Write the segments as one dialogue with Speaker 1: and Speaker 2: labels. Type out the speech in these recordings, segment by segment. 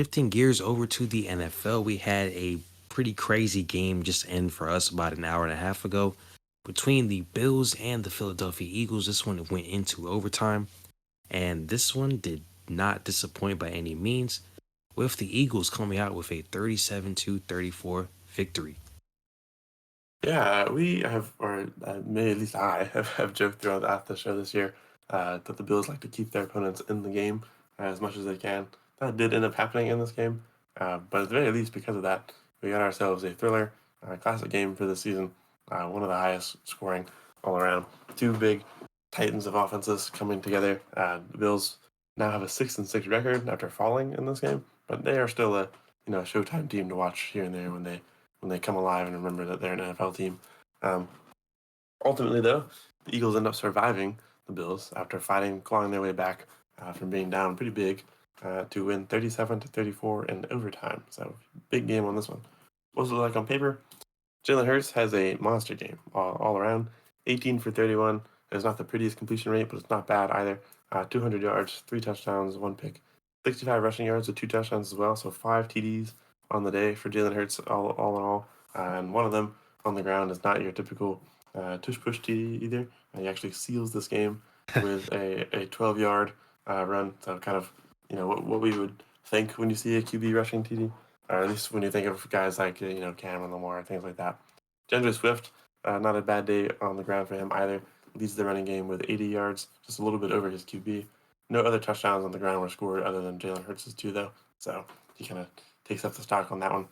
Speaker 1: Shifting gears over to the NFL, we had a pretty crazy game just end for us about an hour and a half ago between the Bills and the Philadelphia Eagles. This one went into overtime, and this one did not disappoint by any means, with the Eagles coming out with a 37-34 victory.
Speaker 2: Yeah, we have, or maybe at least I have joked throughout the show this year that the Bills like to keep their opponents in the game as much as they can. That did end up happening in this game, but at the very least, because of that, we got ourselves a thriller, classic game for the season, one of the highest scoring all around. Two big titans of offenses coming together. The Bills now have a 6-6 record after falling in this game, but they are still a Showtime team to watch here and there when they come alive and remember that they're an NFL team. Um, Ultimately, though, the Eagles end up surviving the Bills after fighting, clawing their way back from being down pretty big to win 37-34 in overtime. So big game on this one. What's it like on paper? Jalen Hurts has a monster game all around. 18 for 31. It's not the prettiest completion rate, but it's not bad either. 200 yards, 3 touchdowns, 1 pick. 65 rushing yards with 2 touchdowns as well. So 5 TDs on the day for Jalen Hurts all in all. And one of them on the ground is not your typical tush push TD either. He actually seals this game with a 12-yard run. So kind of what we would think when you see a QB rushing TD, or at least when you think of guys like Cameron Lamar, things like that. DeAndre Swift, not a bad day on the ground for him either. Leads the running game with 80 yards, just a little bit over his QB. No other touchdowns on the ground were scored other than Jalen Hurts' two, though. So he kind of takes up the stock on that one.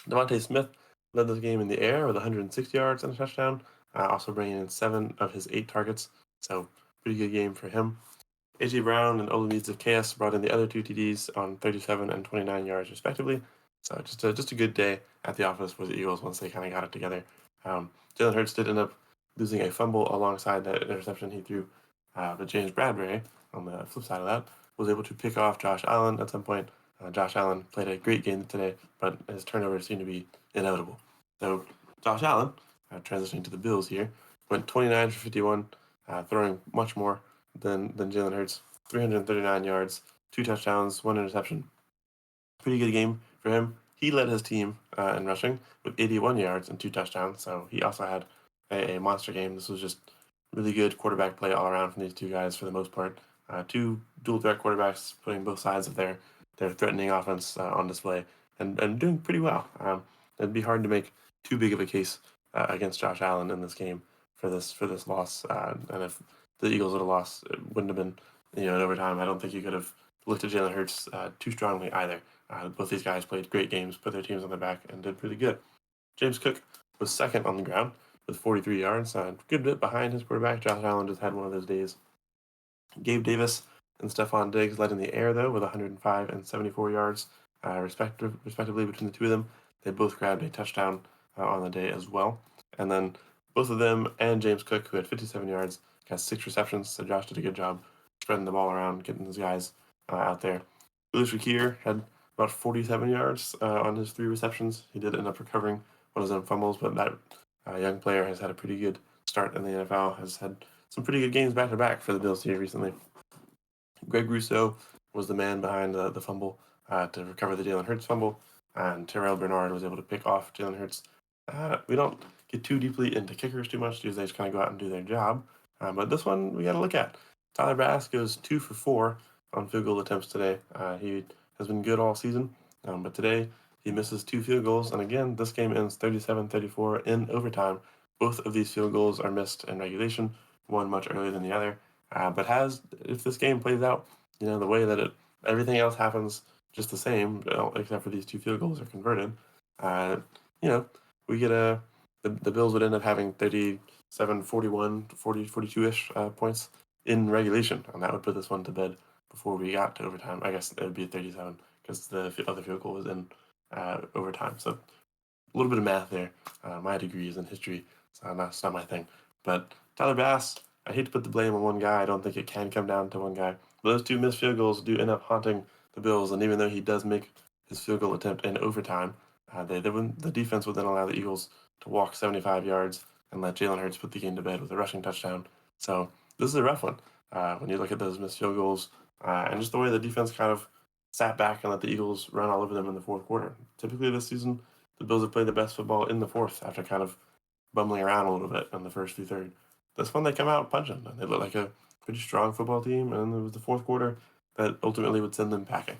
Speaker 2: Devontae Smith led this game in the air with 160 yards and a touchdown, also bringing in 7 of his 8 targets. So pretty good game for him. A.J. Brown and Olamides of Chaos brought in the other 2 TDs on 37 and 29 yards respectively. So just a good day at the office for the Eagles once they kind of got it together. Jalen Hurts did end up losing a fumble alongside that interception he threw, but James Bradbury, on the flip side of that, was able to pick off Josh Allen at some point. Josh Allen played a great game today, but his turnovers seemed to be inevitable. So Josh Allen, transitioning to the Bills here, went 29 for 51, throwing much more than Jalen Hurts. 339 yards, 2 touchdowns, 1 interception. Pretty good game for him. He led his team in rushing with 81 yards and 2 touchdowns, so he also had a monster game. This was just really good quarterback play all around from these two guys for the most part. Two dual threat quarterbacks putting both sides of their threatening offense on display and doing pretty well. It'd be hard to make too big of a case against Josh Allen in this game for this loss. And if the Eagles would have lost, it wouldn't have been in overtime. I don't think you could have looked at Jalen Hurts too strongly either. Both these guys played great games, put their teams on their back, and did pretty good. James Cook was second on the ground with 43 yards, a good bit behind his quarterback. Josh Allen just had one of those days. Gabe Davis and Stephon Diggs led in the air, though, with 105 and 74 yards, respectively, between the two of them. They both grabbed a touchdown on the day as well. And then both of them and James Cook, who had 57 yards, got 6 receptions. So Josh did a good job spreading the ball around, getting those guys out there. Louis Rakir had about 47 yards on his 3 receptions. He did end up recovering one of his own fumbles, but that young player has had a pretty good start in the NFL, has had some pretty good games back to back for the Bills here recently. Greg Rousseau was the man behind the fumble to recover the Jalen Hurts fumble, and Terrell Bernard was able to pick off Jalen Hurts. We don't get too deeply into kickers too much because they just kind of go out and do their job, but this one we got to look at. Tyler Bass goes 2 for 4 on field goal attempts today. He has been good all season, but today he misses 2 field goals, and again, this game ends 37-34 in overtime. Both of these field goals are missed in regulation, one much earlier than the other. But if this game plays out, the way that everything else happens just the same, except for these 2 field goals are converted, we get the Bills would end up having 37, 41, 40, 42-ish points in regulation, and that would put this one to bed before we got to overtime. I guess it would be 37 because the other field goal was in overtime. So a little bit of math there. My degree is in history, so it's not my thing. But Tyler Bass, I hate to put the blame on one guy. I don't think it can come down to one guy. But those 2 missed field goals do end up haunting the Bills, and even though he does make his field goal attempt in overtime, the defense would then allow the Eagles to walk 75 yards and let Jalen Hurts put the game to bed with a rushing touchdown. So this is a rough one when you look at those missed field goals and just the way the defense kind of sat back and let the Eagles run all over them in the fourth quarter. Typically this season, the Bills have played the best football in the fourth after kind of bumbling around a little bit in the first through third. This one they come out punching, and they look like a pretty strong football team, and it was the fourth quarter that ultimately would send them packing.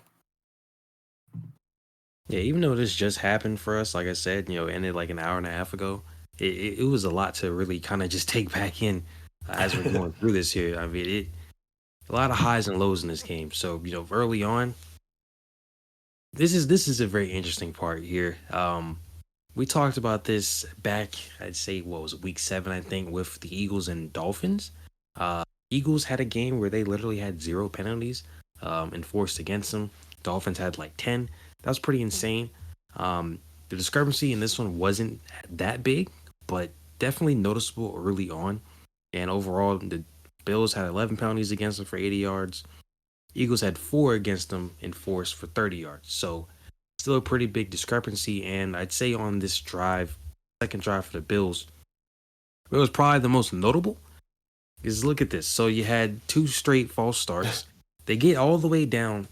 Speaker 1: Yeah, even though this just happened for us, like I said, ended like an hour and a half ago, it was a lot to really kind of just take back in as we're going through this here. I mean, a lot of highs and lows in this game. So, early on, this is a very interesting part here. We talked about this back, I'd say, what was it, week 7, I think, with the Eagles and Dolphins. Eagles had a game where they literally had 0 penalties enforced against them. Dolphins had like 10. That was pretty insane. The discrepancy in this one wasn't that big, but definitely noticeable early on. And overall, the Bills had 11 penalties against them for 80 yards. Eagles had 4 against them enforced for 30 yards. So still a pretty big discrepancy. And I'd say on this drive, second drive for the Bills, it was probably the most notable. Because look at this. So you had 2 straight false starts. They get all the way down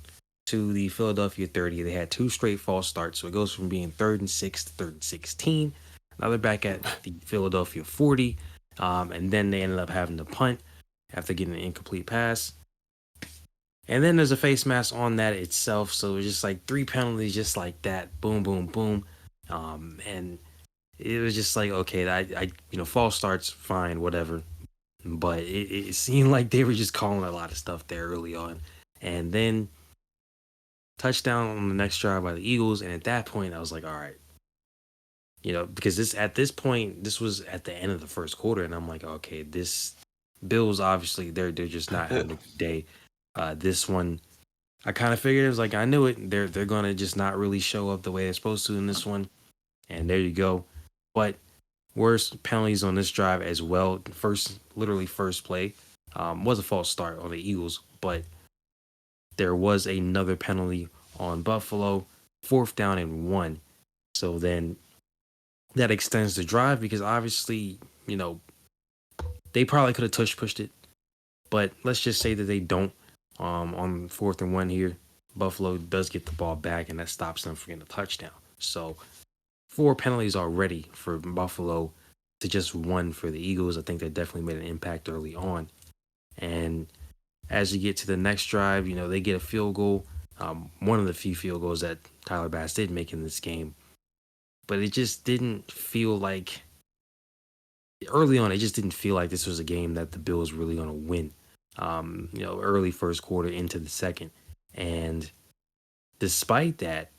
Speaker 1: to the Philadelphia 30. They had 2 straight false starts. So it goes from being 3rd and 6 to 3rd and 16. Now they're back at the Philadelphia 40. And then they ended up having to punt after getting an incomplete pass. And then there's a face mask on that itself. So it's just like 3 penalties just like that. Boom, boom, boom. And it was just like, okay, false starts, fine, whatever. But it seemed like they were just calling a lot of stuff there early on. And then touchdown on the next drive by the Eagles. And at that point, I was like, all right. Because at this point, this was at the end of the first quarter. And I'm like, okay, this Bills, obviously, they're just not having a good day. This one, I kind of figured, it was like, I knew it. They're going to just not really show up the way they're supposed to in this one. And there you go. But worst penalties on this drive as well. Literally first play was a false start on the Eagles, but there was another penalty on Buffalo, 4th down and 1. So then that extends the drive because obviously, they probably could have pushed it, but let's just say that they don't. On 4th and 1 here, Buffalo does get the ball back, and that stops them from getting a touchdown. So 4 penalties already for Buffalo to just 1 for the Eagles. I think that definitely made an impact early on. And as you get to the next drive, they get a field goal. One of the few field goals that Tyler Bass did make in this game. But it just didn't feel like, early on, it just didn't feel like this was a game that the Bills were really going to win. Early first quarter into the second. And despite that,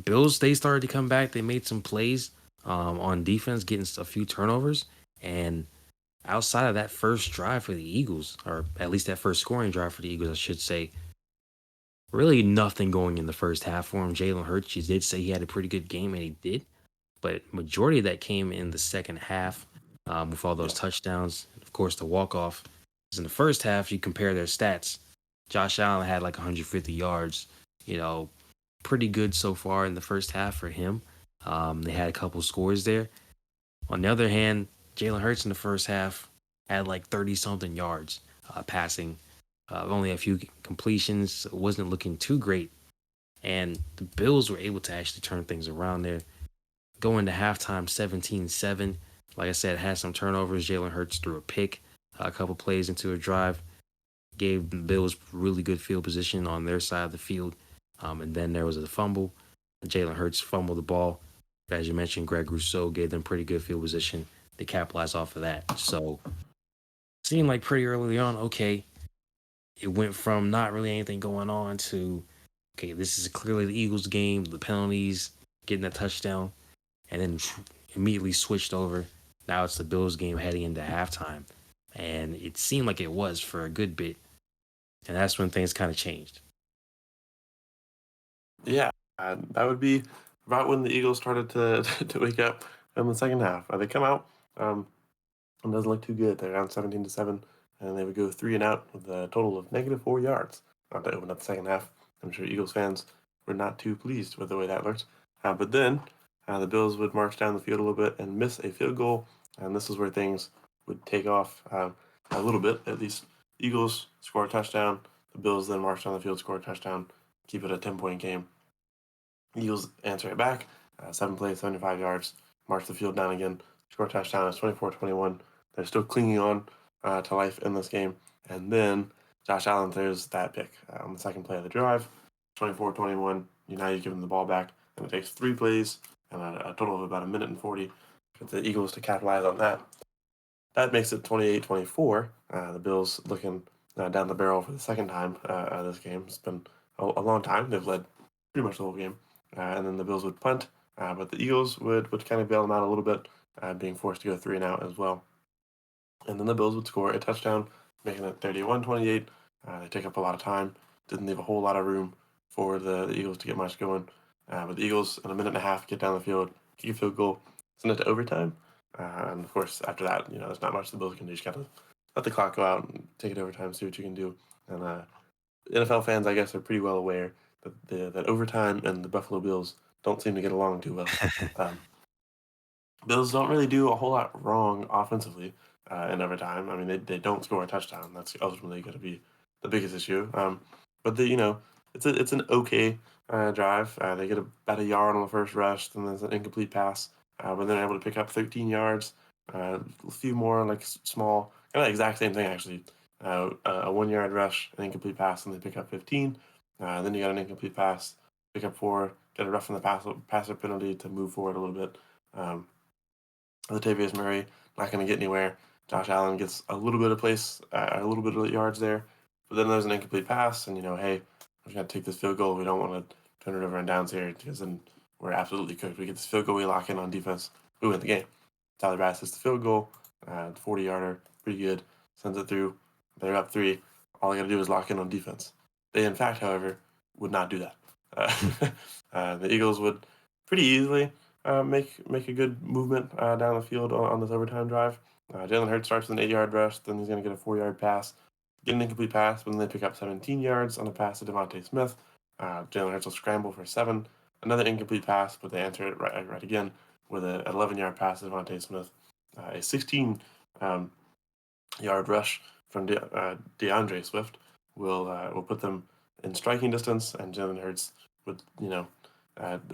Speaker 1: Bills, they started to come back. They made some plays on defense, getting a few turnovers. And outside of that first drive for the Eagles, or at least that first scoring drive for the Eagles, I should say, really nothing going in the first half for him. Jalen Hurts, you did say he had a pretty good game, and he did. But majority of that came in the second half with all those touchdowns. Of course, the walk-off. In the first half, you compare their stats. Josh Allen had like 150 yards. Pretty good so far in the first half for him. They had a couple scores there. On the other hand, Jalen Hurts in the first half had like 30-something yards passing. Only a few completions. Wasn't looking too great. And the Bills were able to actually turn things around there. Going to halftime 17-7. Like I said, had some turnovers. Jalen Hurts threw a pick, a couple plays into a drive. Gave the Bills really good field position on their side of the field. And then there was a fumble. Jalen Hurts fumbled the ball. As you mentioned, Greg Rousseau gave them pretty good field position. They capitalized off of that. So seemed like pretty early on, okay, it went from not really anything going on to, okay, this is clearly the Eagles game, the penalties, getting that touchdown, and then immediately switched over. Now it's the Bills game heading into halftime. And it seemed like it was for a good bit. And that's when things kind of changed.
Speaker 2: Yeah, that would be about when the Eagles started to to wake up in the second half. They come out, it doesn't look too good. They're down 17-7, and they would go 3 and out with a total of -4 yards to open up the second half. I'm sure Eagles fans were not too pleased with the way that looked. But then the Bills would march down the field a little bit and miss a field goal, and this is where things would take off a little bit, at least. Eagles score a touchdown. The Bills then march down the field, score a touchdown. keep it a 10-point game. Eagles answer it back. 7 plays, 75 yards, march the field down again, score a touchdown. It's 24-21. They're still clinging on to life in this game. And then Josh Allen throws that pick on the second play of the drive. 24-21. Now you give them the ball back, and it takes 3 plays and a total of about a minute and 40 for the Eagles to capitalize on that. That makes it 28-24. The Bills looking down the barrel for the second time this game. It's been a long time. They've led pretty much the whole game. And then the Bills would punt, but the Eagles would kind of bail them out a little bit, being forced to go 3 and out as well. And then the Bills would score a touchdown, making it 31-28. They take up a lot of time. Didn't leave a whole lot of room for the Eagles to get much going. But the Eagles, in a minute and a half, get down the field, kick a field goal, send it to overtime. And of course, after that, there's not much the Bills can do. You just got to let the clock go out and take it overtime, see what you can do. And NFL fans, I guess, are pretty well aware that overtime and the Buffalo Bills don't seem to get along too well. Bills don't really do a whole lot wrong offensively in overtime. I mean, they don't score a touchdown. That's ultimately going to be the biggest issue. But it's an okay drive. They get about a yard on the first rush, then there's an incomplete pass, but they're able to pick up 13 yards. A few more like small, kind of exact same thing actually. A 1-yard rush, an incomplete pass, and they pick up 15. Then you got an incomplete pass, pick up 4, get a rough in the passer penalty to move forward a little bit. Latavius Murray not going to get anywhere. Josh Allen gets a little bit of a little bit of yards there, but then there's an incomplete pass, and hey, we're going to take this field goal. We don't want to turn it over on downs here because then we're absolutely cooked. We get this field goal, we lock in on defense, we win the game. Tyler Bass hits the field goal, 40-yarder, pretty good, sends it through. They're up 3. All they got to do is lock in on defense. They, in fact, however, would not do that. The Eagles would pretty easily make a good movement down the field on this overtime drive. Jalen Hurts starts with an 8-yard rush, then he's going to get a 4-yard pass, get an incomplete pass, but then they pick up 17 yards on a pass to Devontae Smith. Jalen Hurts will scramble for 7, another incomplete pass, but they answer it right again with an 11-yard pass to Devontae Smith. A 16-yard rush from DeAndre Swift will put them in striking distance, and Jalen Hurts would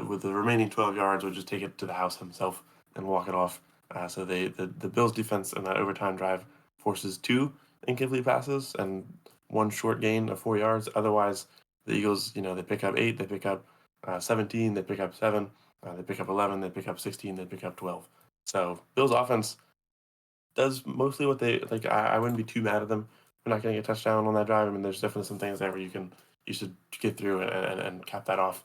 Speaker 2: with the remaining 12 yards, would just take it to the house himself and walk it off. So the Bills' defense in that overtime drive forces 2 incomplete passes and 1 short gain of 4 yards. Otherwise, the Eagles, they pick up 8, they pick up 17, they pick up 7, they pick up 11, they pick up 16, they pick up 12. So Bills' offense does mostly what they like. I wouldn't be too mad at them for not getting a touchdown on that drive. I mean, there's definitely some things there where you should get through and cap that off.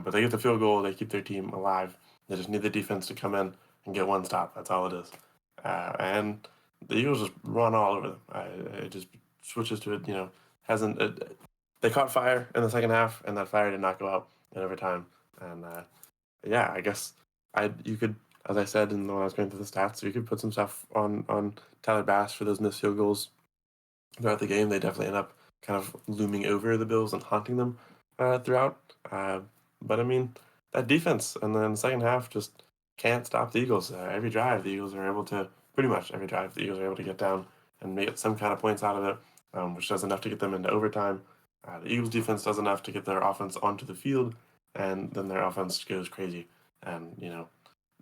Speaker 2: But they get the field goal, they keep their team alive. They just need the defense to come in and get 1 stop. That's all it is. And the Eagles just run all over them. It just switches to it. They caught fire in the second half, and that fire did not go out in overtime. And I guess you could, as I said when I was going through the stats, you could put some stuff on Tyler Bass for those missed field goals throughout the game. They definitely end up kind of looming over the Bills and haunting them throughout. But I mean, that defense, and then the second half just can't stop the Eagles. Every drive, the Eagles are able to, pretty much every drive, the Eagles are able to get down and make some kind of points out of it, which does enough to get them into overtime. The Eagles defense does enough to get their offense onto the field, and then their offense goes crazy. And,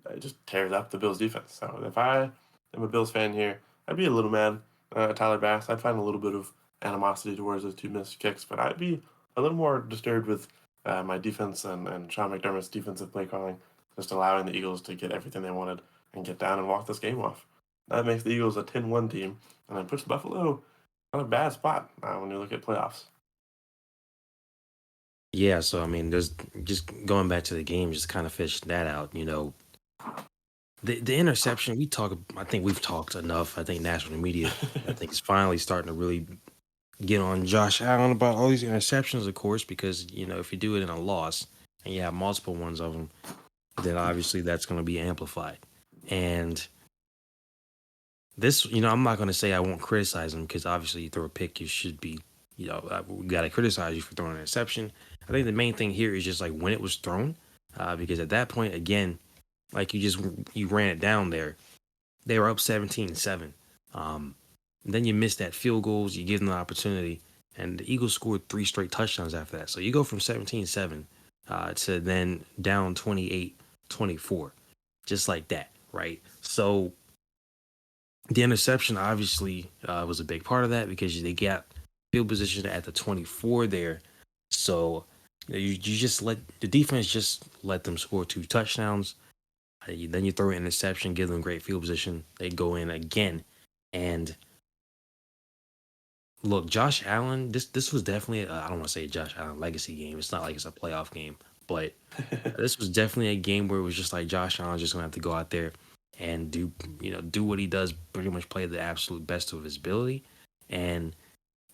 Speaker 2: it just tears up the Bills defense. So if I am a Bills fan here, I'd be a little mad at Tyler Bass. I'd find a little bit of animosity towards those 2 missed kicks, but I'd be a little more disturbed with my defense and Sean McDermott's defensive play calling, just allowing the Eagles to get everything they wanted and get down and walk this game off. That makes the Eagles a 10-1 team, and it puts Buffalo on a bad spot when you look at playoffs.
Speaker 1: Yeah, so I mean, there's just going back to the game, just kind of fish that out. The interception I think we've talked enough. I think national media, I think is finally starting to really get on Josh Allen about all these interceptions, of course, because if you do it in a loss and you have multiple ones of them, then obviously that's going to be amplified. And this, I'm not going to say I won't criticize him because obviously you throw a pick, you should be, we got to criticize you for throwing an interception. I think the main thing here is just like when it was thrown, because at that point, again, like you ran it down there. They were up 17-7. Then you miss that field goals. You give them the opportunity, and the Eagles scored 3 straight touchdowns after that. So you go from 17-7 to then down 28-24, just like that, right? So the interception obviously was a big part of that because they got field position at the 24 there. So you just let the defense just let them score 2 touchdowns. Then you throw an interception, give them great field position. They go in again. And look, Josh Allen, this was definitely, I don't want to say a Josh Allen legacy game. It's not like it's a playoff game, but this was definitely a game where it was just like Josh Allen's just going to have to go out there and do what he does, pretty much play the absolute best of his ability. And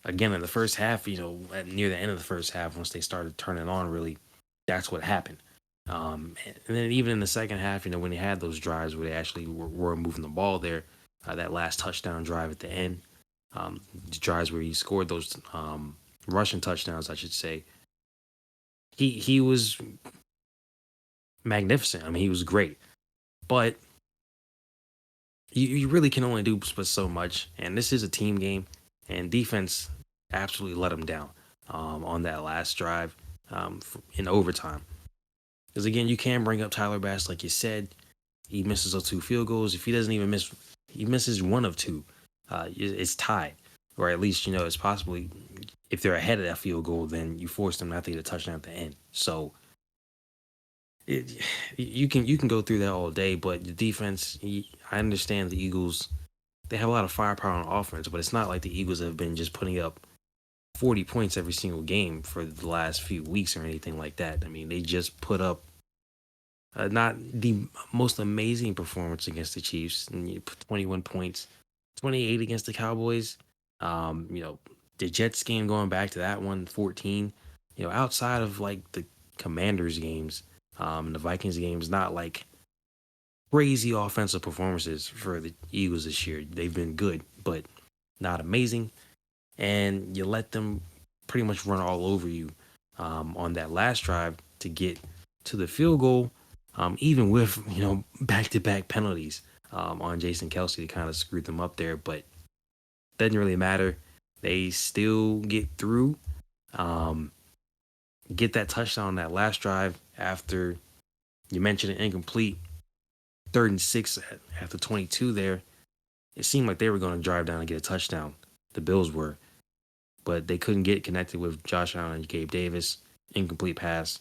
Speaker 1: again, in the first half, near the end of the first half, once they started turning on, really, that's what happened. And then even in the second half, when they had those drives where they actually were moving the ball there, that last touchdown drive at the end, the drives where he scored those rushing touchdowns, I should say, he was magnificent. I mean, he was great, but you really can only do so much, and this is a team game, and defense absolutely let him down on that last drive in overtime. Because again, you can bring up Tyler Bass, like you said. He misses those 2 field goals. If he doesn't even miss, he misses one of 2. It's tied, or at least it's possibly if they're ahead of that field goal, then you force them not to get a touchdown at the end. So it, you can go through that all day, but the defense. I understand the Eagles. They have a lot of firepower on offense, but it's not like the Eagles have been just putting up 40 points every single game for the last few weeks or anything like that. I mean, they just put up not the most amazing performance against the Chiefs, and you put 21 points, 28 against the Cowboys. The Jets game going back to that one, 14. Outside of like the Commanders games, the Vikings games, not like crazy offensive performances for the Eagles this year. They've been good, but not amazing. And you let them pretty much run all over you on that last drive to get to the field goal, even with back-to-back penalties on Jason Kelsey to kind of screw them up there. But doesn't really matter. They still get through, um, get that touchdown on that last drive after you mentioned an incomplete 3rd and 6 at the 22 there. It seemed like they were going to drive down and get a touchdown. The Bills were, but they couldn't get connected with Josh Allen and Gabe Davis. Incomplete pass,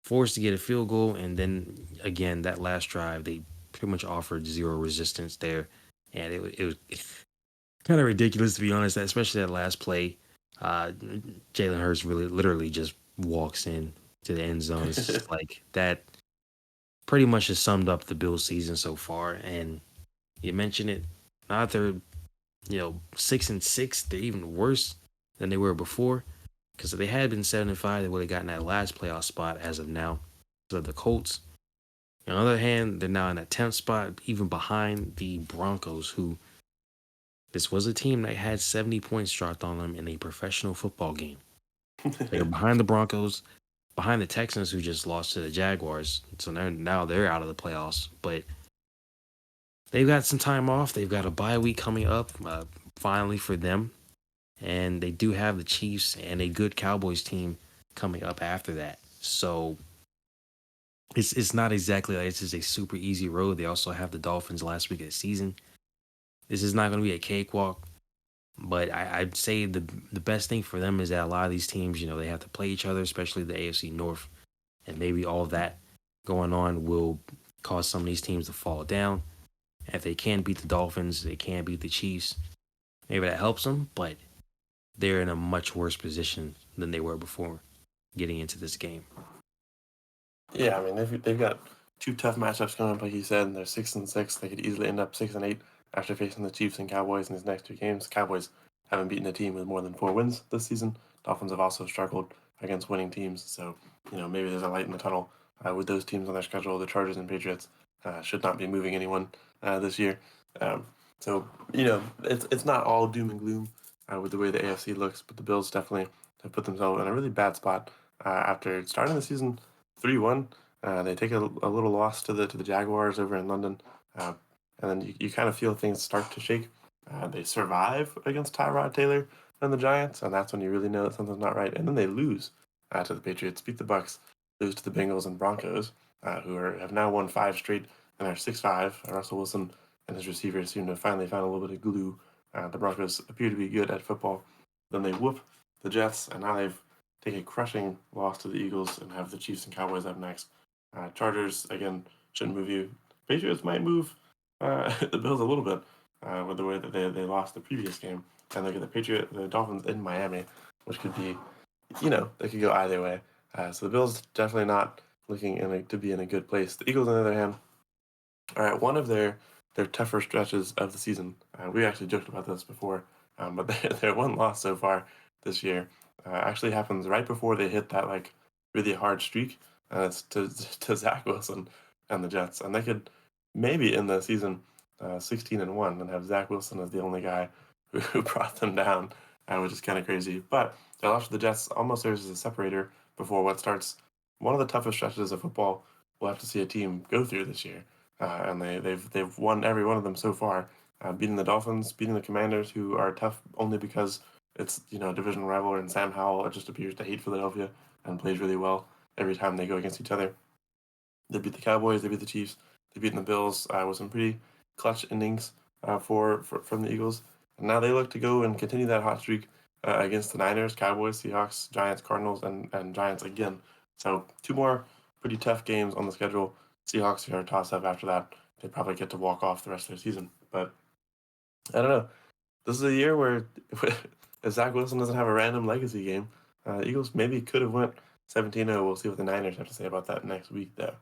Speaker 1: forced to get a field goal, and then again that last drive they pretty much offered zero resistance there, and it was kind of ridiculous to be honest. Especially that last play, Jalen Hurts really literally just walks in to the end zone. It's just like that. Pretty much has summed up the Bills season so far, and you mentioned it. Now that they're 6-6, they're even worse than they were before. Because if they had been 7-5, they would have gotten that last playoff spot as of now. So the Colts. On the other hand, they're now in that 10th spot, even behind the Broncos, who this was a team that had 70 points dropped on them in a professional football game. They were behind the Broncos, behind the Texans, who just lost to the Jaguars. So now they're out of the playoffs. But they've got some time off. They've got a bye week coming up, finally for them. And they do have the Chiefs and a good Cowboys team coming up after that. So it's not exactly like this is a super easy road. They also have the Dolphins last week of the season. This is not going to be a cakewalk, but I'd say the best thing for them is that a lot of these teams, they have to play each other, especially the AFC North, and maybe all of that going on will cause some of these teams to fall down. If they can beat the Dolphins, they can beat the Chiefs. Maybe that helps them, but they're in a much worse position than they were before getting into this game.
Speaker 2: Yeah, I mean they've got 2 tough matchups coming up, like you said, and they're 6-6. They could easily end up 6-8 after facing the Chiefs and Cowboys in these next 2 games. Cowboys haven't beaten a team with more than 4 wins this season. Dolphins have also struggled against winning teams, so maybe there's a light in the tunnel with those teams on their schedule. The Chargers and Patriots should not be moving anyone this year. So it's not all doom and gloom with the way the AFC looks, but the Bills definitely have put themselves in a really bad spot after starting the season 3-1. They take a little loss to the Jaguars over in London, and then you kind of feel things start to shake. They survive against Tyrod Taylor, and the Giants, and that's when you really know that something's not right. And then they lose to the Patriots, beat the Bucks, lose to the Bengals and Broncos, have now won 5 straight and are 6-5. Russell Wilson and his receivers seem to have finally found a little bit of glue. The Broncos appear to be good at football. Then they whoop the Jets, and now they've taken a crushing loss to the Eagles and have the Chiefs and Cowboys up next. Chargers, again, shouldn't move you. Patriots might move the Bills a little bit with the way that they lost the previous game. And look at the Dolphins in Miami, which could be, they could go either way. So the Bills definitely not looking to be in a good place. The Eagles, on the other hand, are at one of their tougher stretches of the season. We actually joked about this before, but their one loss so far this year actually happens right before they hit that like really hard streak. It's to Zach Wilson and the Jets, and they could maybe end the season 16-1 and have Zach Wilson as the only guy who brought them down, which is kind of crazy. But their loss to the Jets almost serves as a separator before what starts one of the toughest stretches of football we'll have to see a team go through this year. And they've won every one of them so far, beating the Dolphins, beating the Commanders, who are tough only because it's a division rival, and Sam Howell just appears to hate Philadelphia and plays really well every time they go against each other. They beat the Cowboys, they beat the Chiefs, they beat the Bills with some pretty clutch innings from the Eagles, and now they look to go and continue that hot streak against the Niners, Cowboys, Seahawks, Giants, Cardinals, and Giants again. So 2 more pretty tough games on the schedule. Seahawks are a toss-up after that. They probably get to walk off the rest of their season. But I don't know. This is a year where if Zach Wilson doesn't have a random legacy game, Eagles maybe could have went 17-0. We'll see what the Niners have to say about that next week, though.